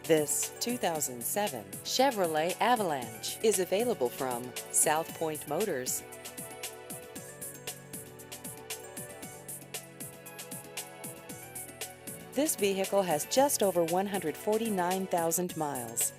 This 2007 Chevrolet Avalanche is available from South Point Motors. This vehicle has just over 149,000 miles.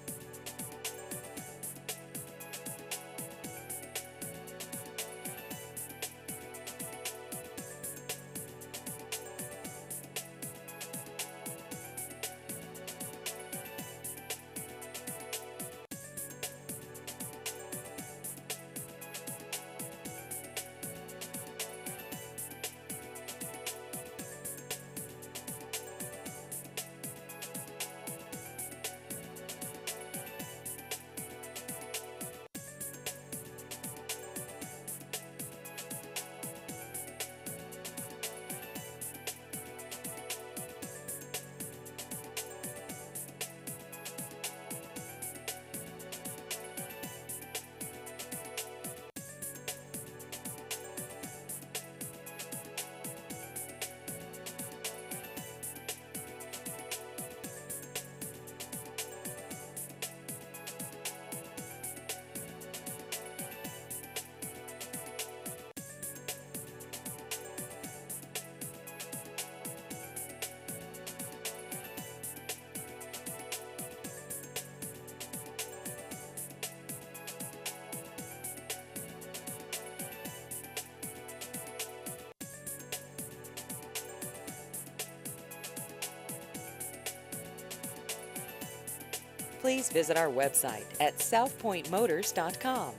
Please visit our website at southpointmotors.com.